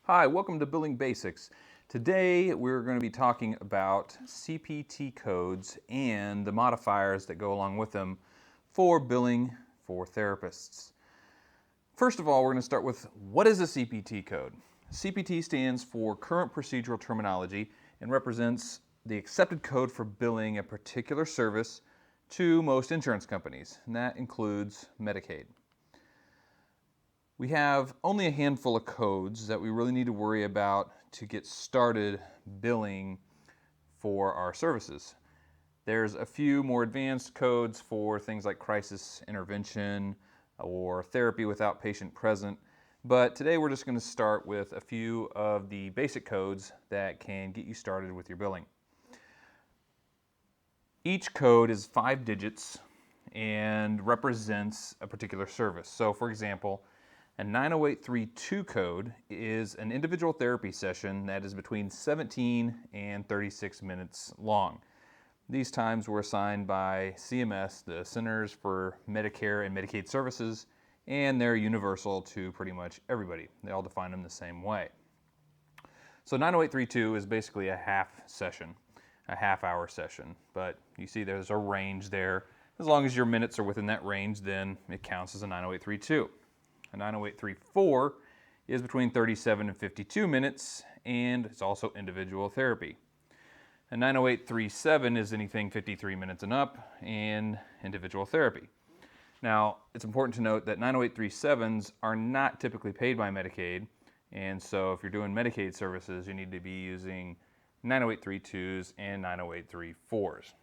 Hi, welcome to Billing Basics. Today we're going to be talking about CPT codes and the modifiers that go along with them for billing for therapists. First of all, we're going to start with what is a CPT code? CPT stands for Current Procedural Terminology and represents the accepted code for billing a particular service to most insurance companies, and that includes Medicaid. We have only a handful of codes that we really need to worry about to get started billing for our services. There's a few more advanced codes for things like crisis intervention or therapy without patient present, but today we're just going to start with a few of the basic codes that can get you started with your billing. Each code is 5 digits and represents a particular service. So for example, a 90832 code is an individual therapy session that is between 17 and 36 minutes long. These times were assigned by CMS, the Centers for Medicare and Medicaid Services, and they're universal to pretty much everybody. They all define them the same way. So 90832 is basically a half session, a half-hour session, but you see there's a range there. As long as your minutes are within that range, then it counts as a 90832. A 90834 is between 37 and 52 minutes, and it's also individual therapy. A 90837 is anything 53 minutes and up, and individual therapy. Now, it's important to note that 90837s are not typically paid by Medicaid, and so if you're doing Medicaid services, you need to be using 90832s and 90834s.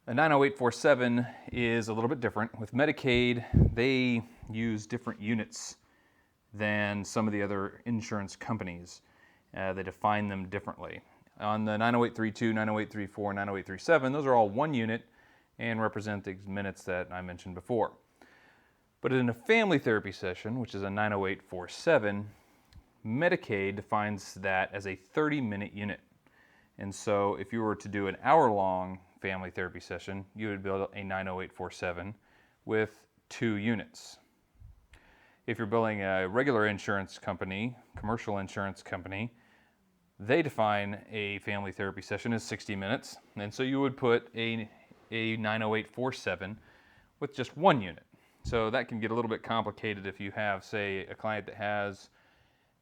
A 90847 is a little bit different. With Medicaid, they use different units than some of the other insurance companies. They define them differently. On the 90832, 90834, 90837, those are all one unit and represent the minutes that I mentioned before. But in a family therapy session, which is a 90847, Medicaid defines that as a 30-minute unit. And so if you were to do an hour-long family therapy session, you would build a 90847 with 2 units. If you're billing a regular insurance company, commercial insurance company, they define a family therapy session as 60 minutes, and so you would put a 90847 with just 1 unit. So that can get a little bit complicated if you have, say, a client that has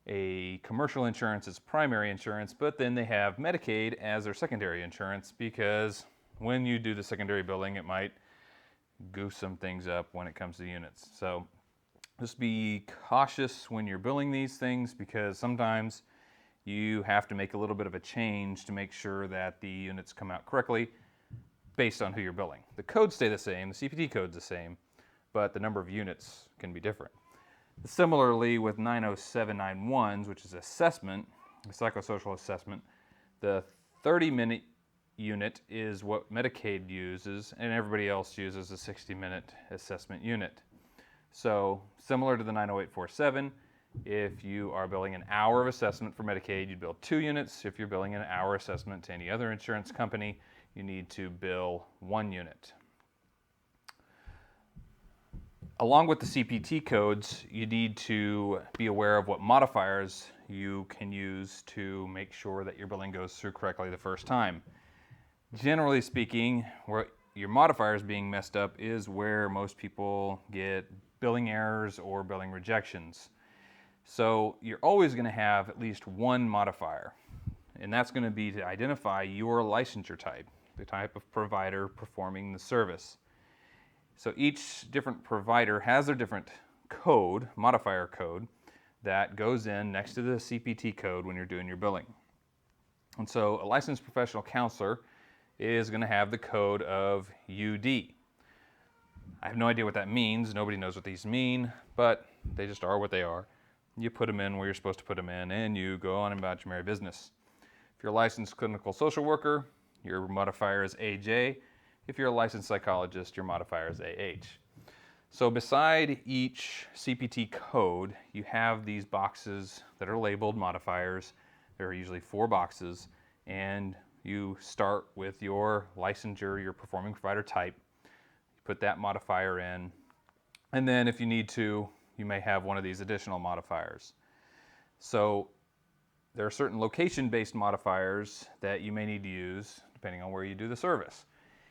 a commercial insurance as primary insurance, but then they have Medicaid as their secondary insurance, because when you do the secondary billing, it might goose some things up when it comes to units. So just be cautious when you're billing these things, because sometimes you have to make a little bit of a change to make sure that the units come out correctly based on who you're billing. The codes stay the same, the CPT code's the same, but the number of units can be different. Similarly, with 90791s, which is assessment, a psychosocial assessment, the 30-minute unit is what Medicaid uses, and everybody else uses a 60-minute assessment unit. So similar to the 90847, if you are billing an hour of assessment for Medicaid, you'd bill 2 units. If you're billing an hour assessment to any other insurance company, you need to bill 1 unit. Along with the CPT codes, you need to be aware of what modifiers you can use to make sure that your billing goes through correctly the first time. Generally speaking, where your modifiers being messed up is where most people get billing errors or billing rejections. So you're always going to have at least one modifier, and that's going to be to identify your licensure type, the type of provider performing the service. So each different provider has their different code, modifier code, that goes in next to the CPT code when you're doing your billing. And so a licensed professional counselor is going to have the code of UD. I have no idea what that means. Nobody knows what these mean, but they just are what they are. You put them in where you're supposed to put them in, and you go on about your merry business. If you're a licensed clinical social worker, your modifier is AJ. If you're a licensed psychologist, your modifier is AH. So beside each CPT code, you have these boxes that are labeled modifiers. There are usually 4 boxes, and you start with your licensure, your performing provider type. You put that modifier in, and then if you need to, you may have one of these additional modifiers. So there are certain location-based modifiers that you may need to use depending on where you do the service.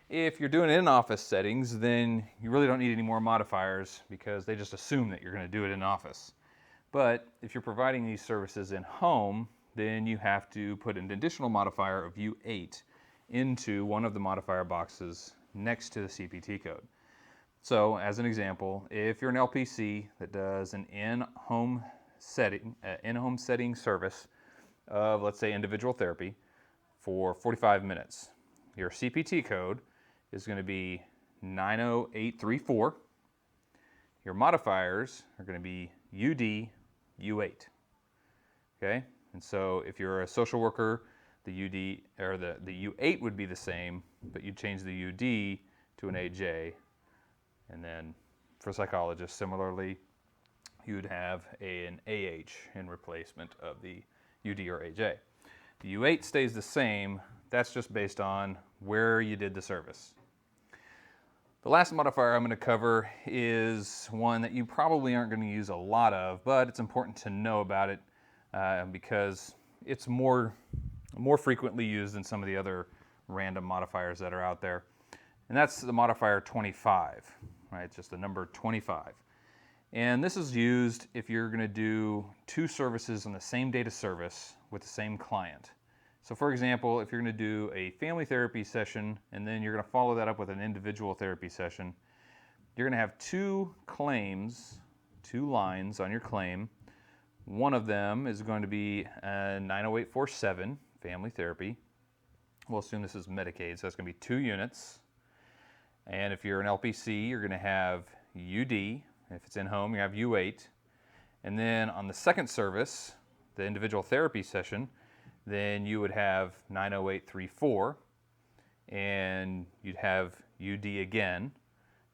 If you're doing it in office settings, then you really don't need any more modifiers because they just assume that you're going to do it in office. But if you're providing these services in home, then you have to put an additional modifier of U8 into one of the modifier boxes next to the CPT code. So as an example, if you're an LPC that does an in-home setting service of, let's say, individual therapy for 45 minutes, your CPT code is going to be 90834. Your modifiers are going to be UD, U8. Okay? And so if you're a social worker, the UD or the U8 would be the same, but you'd change the UD to an AJ. And then for psychologists, similarly, you'd have an AH in replacement of the UD or AJ. The U8 stays the same. That's just based on where you did the service. The last modifier I'm going to cover is one that you probably aren't going to use a lot of, but it's important to know about it because it's more frequently used than some of the other random modifiers that are out there. And that's the modifier 25, right? It's just the number 25. And this is used if you're going to do two services on the same date of service with the same client. So for example, if you're going to do a family therapy session and then you're going to follow that up with an individual therapy session, you're going to have two claims, two lines on your claim. One of them is going to be 90847, family therapy. We'll assume this is Medicaid, so that's going to be 2 units. And if you're an LPC, you're going to have UD. If it's in home, you have U8. And then on the second service, the individual therapy session, then you would have 90834, and you'd have UD again,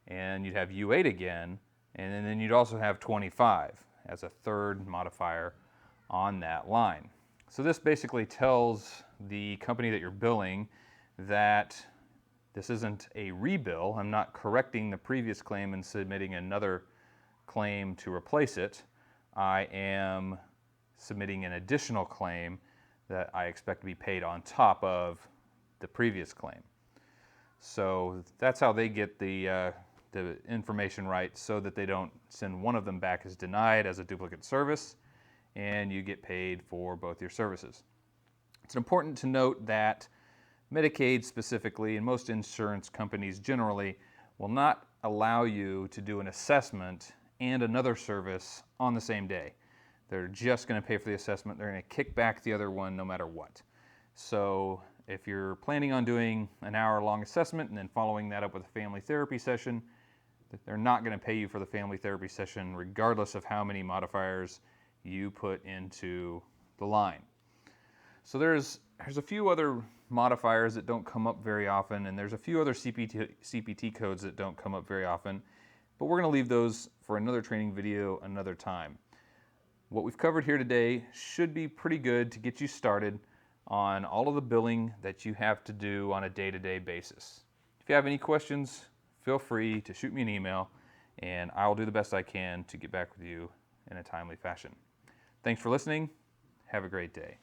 and you'd have U8 again, and then you'd also have 25 as a third modifier on that line. So this basically tells the company that you're billing that this isn't a rebill. I'm not correcting the previous claim and submitting another claim to replace it. I am submitting an additional claim that I expect to be paid on top of the previous claim. So that's how they get the information right, so that they don't send one of them back as denied as a duplicate service, and you get paid for both your services. It's important to note that Medicaid specifically, and most insurance companies generally, will not allow you to do an assessment and another service on the same day. They're just going to pay for the assessment. They're going to kick back the other one no matter what. So if you're planning on doing an hour-long assessment and then following that up with a family therapy session, they're not going to pay you for the family therapy session regardless of how many modifiers you put into the line. So there's a few other modifiers that don't come up very often, and there's a few other CPT codes that don't come up very often, but we're going to leave those for another training video another time. What we've covered here today should be pretty good to get you started on all of the billing that you have to do on a day-to-day basis. If you have any questions, feel free to shoot me an email, and I'll do the best I can to get back with you in a timely fashion. Thanks for listening. Have a great day.